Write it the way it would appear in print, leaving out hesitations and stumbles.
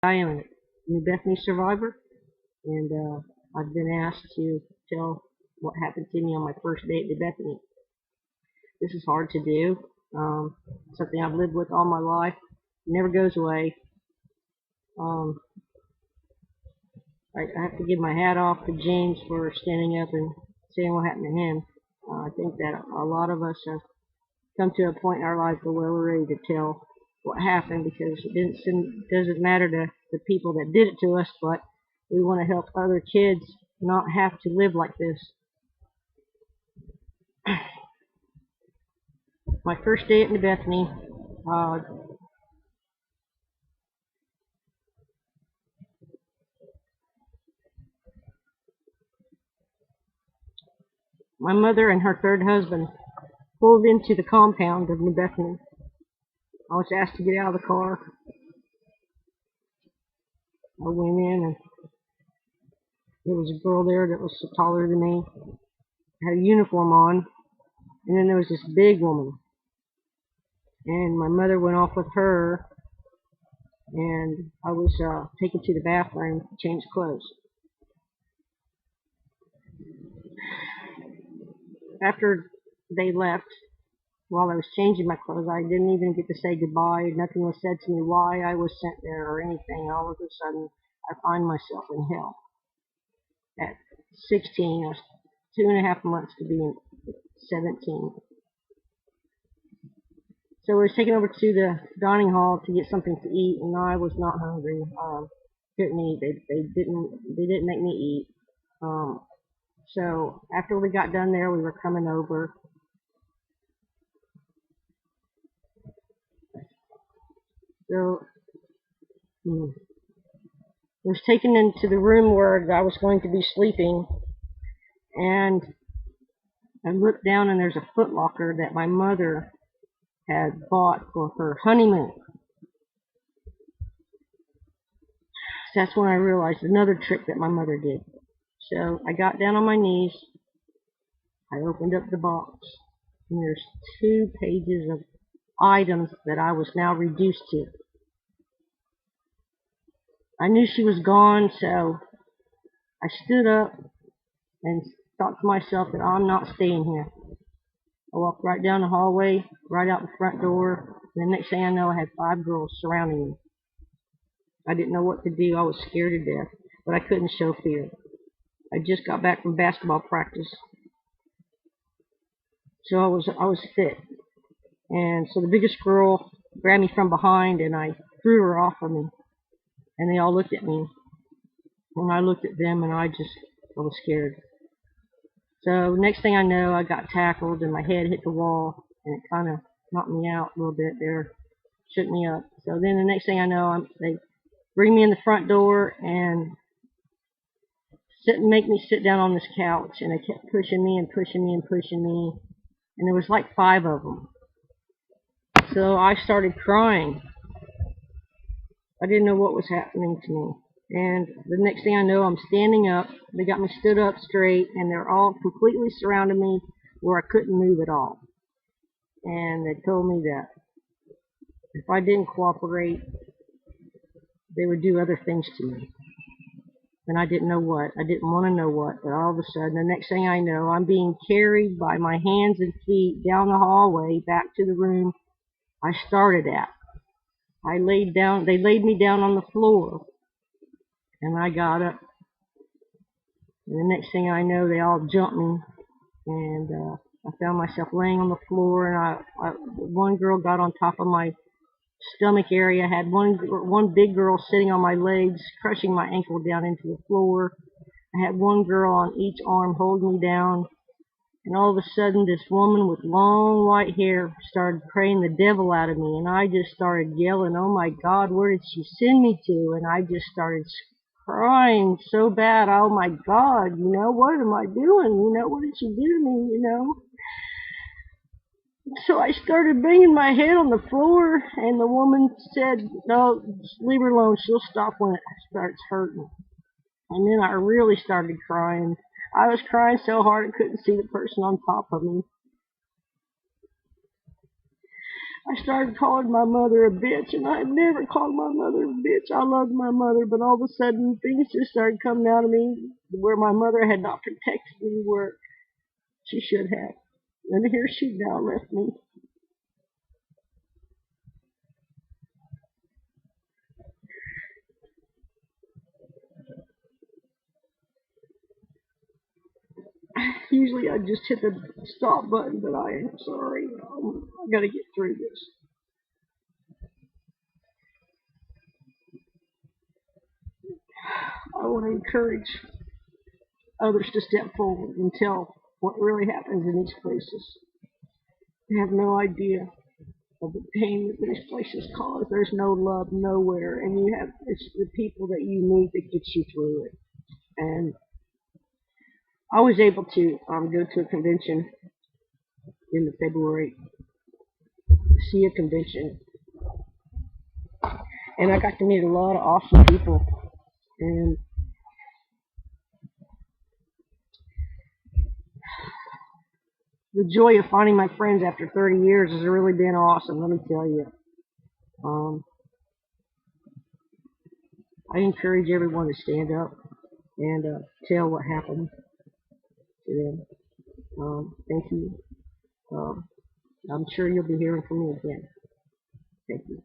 I am a New Bethany survivor, and I've been asked to tell what happened to me on my first day at New Bethany. This is hard to do. Something I've lived with all my life. It never goes away. Um, I have to give my hat off to James for standing up and saying what happened to him. I think that a lot of us have come to a point in our life where we're ready to tell what happened, because doesn't matter to the people that did it to us, but we want to help other kids not have to live like this. My first day at New Bethany, uh, my mother and her third husband pulled into the compound of New Bethany. I was asked to get out of the car. I went in, and there was a girl there that was taller than me, had a uniform on, and then there was this big woman. And my mother went off with her, and I was taken to the bathroom to change clothes. After they left, while I was changing my clothes, I didn't even get to say goodbye. Nothing was said to me why I was sent there or anything. All of a sudden, I find myself in hell. At 16, I was 2.5 months to being 17. So I was taken over to the dining hall to get something to eat, and I was not hungry. Couldn't eat. They didn't make me eat. So after we got done there, we were coming over. So I was taken into the room where I was going to be sleeping, and I looked down, and there's a footlocker that my mother had bought for her honeymoon. So that's when I realized another trick that my mother did. So I got down on my knees, I opened up the box, and there's 2 pages of items that I was now reduced to. I knew she was gone, so I stood up and thought to myself that I'm not staying here. I walked right down the hallway, right out the front door, and the next thing I know, I had 5 girls surrounding me. I didn't know what to do. I was scared to death, but I couldn't show fear. I just got back from basketball practice, so I was fit. And so the biggest girl grabbed me from behind, and I threw her off of me. And they all looked at me, and I looked at them, and I was scared. So next thing I know, I got tackled, and my head hit the wall, and it kind of knocked me out a little bit there, shook me up. So then the next thing I know, they bring me in the front door and make me sit down on this couch, and they kept pushing me and pushing me and pushing me, and there was like 5 of them. So I started crying. I didn't know what was happening to me. And the next thing I know, I'm standing up. They got me stood up straight, and they're all completely surrounding me where I couldn't move at all. And they told me that if I didn't cooperate, they would do other things to me. And I didn't know what. I didn't want to know what. But all of a sudden, the next thing I know, I'm being carried by my hands and feet down the hallway back to the room I started at. They laid me down on the floor, and I got up. And the next thing I know, they all jumped me, and I found myself laying on the floor, and one girl got on top of my stomach area. I had one big girl sitting on my legs, crushing my ankle down into the floor. I had one girl on each arm holding me down. And all of a sudden, this woman with long white hair started praying the devil out of me, and I just started yelling, "Oh my God, where did she send me to?" And I just started crying so bad. "Oh my God, what am I doing? What did she do to me? So I started banging my head on the floor, and the woman said, "No, just leave her alone. She'll stop when it starts hurting." And then I really started crying. I was crying so hard I couldn't see the person on top of me. I started calling my mother a bitch, and I had never called my mother a bitch. I loved my mother, but all of a sudden things just started coming out of me where my mother had not protected me where she should have. And here she now left me. Usually I just hit the stop button, but I am sorry. I gotta get through this. I want to encourage others to step forward and tell what really happens in these places. They have no idea of the pain that these places cause. There's no love nowhere, and it's the people that you need that gets you through it. And I was able to go to a convention in the February, see a convention, and I got to meet a lot of awesome people. And the joy of finding my friends after 30 years has really been awesome. Let me tell you. Um, I encourage everyone to stand up and tell what happened to them. Thank you. Um, I'm sure you'll be hearing from me again. Thank you.